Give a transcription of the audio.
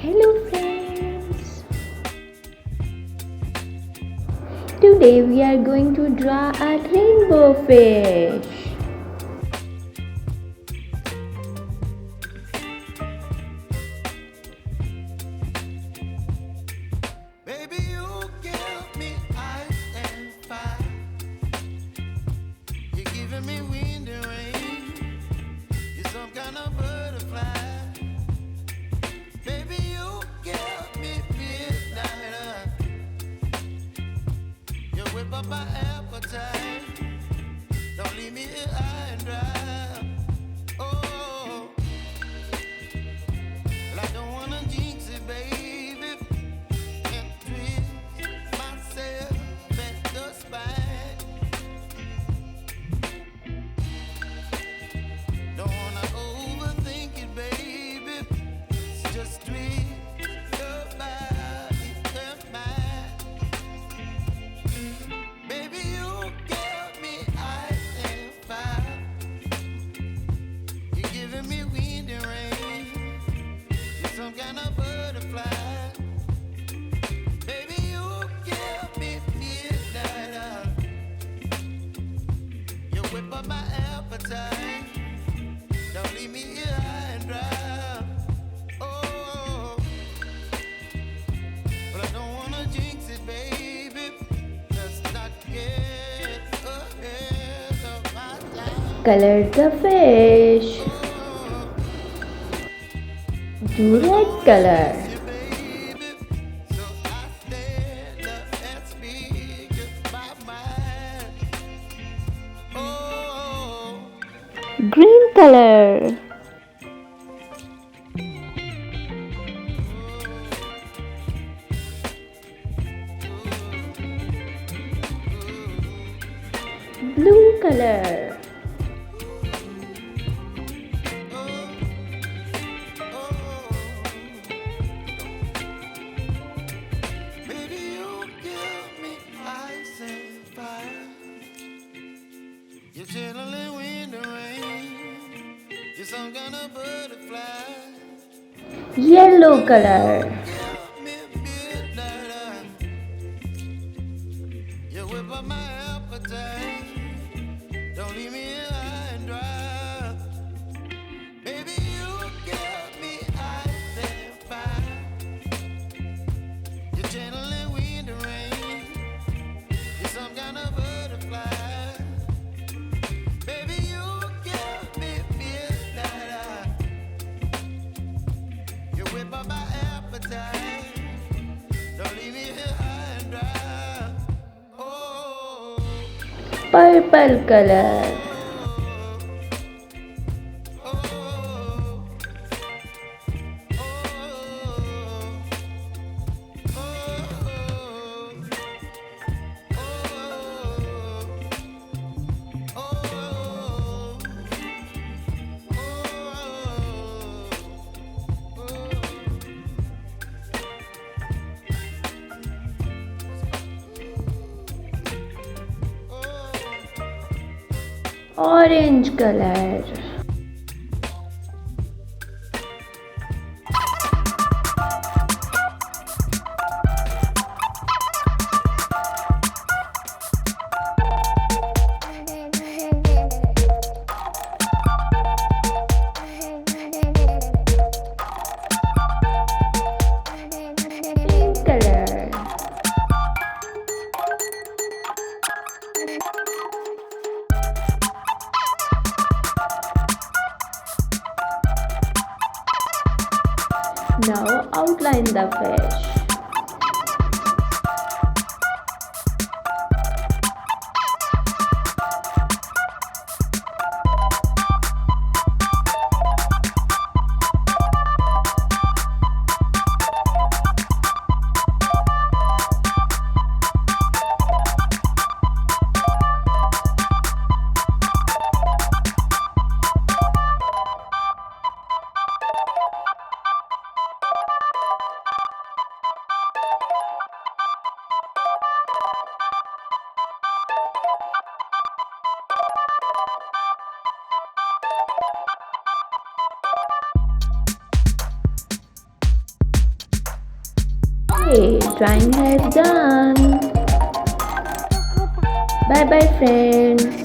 Hello friends! Today we are going to draw a rainbow fish. Baby, you give me ice and fire. You're giving me wind and rain. You're some kind of butterfly. Baby, you give me midnight. You whip up my appetite. Don't leave me here high and dry. Oh, well, I don't wanna jinx it, baby. And twist myself at the spine. Don't wanna overthink it, baby. It's just twist your body and mine. Baby, you give me ice and fire. You're giving me wind and rain. You're some kind of butterfly. Baby, you give me midnight. You whip up my appetite. Don't leave me here high and dry. Oh, but I don't wanna jinx it, baby. Let's not get ahead of my time. Color the fish. Do red color. You, baby. So I stand up and speak my mind. Oh. Green color. Blue color. Baby, you give me ice and fire. You're channeling wind and rain. You're some kind of butterfly. Yellow color. Give me midnight. You whip up my appetite. Don't leave me here high and dry. Baby, you give me ice and fire. You're channeling wind and rain. You're some kind of butterfly. Baby, you give me midnight. You whip up my appetite. Don't leave me here high and dry. Oh, Purple color. oh, oh, Orange color. Pink color. Now outline the fish. Hey, drawing has done. Bye bye, friends.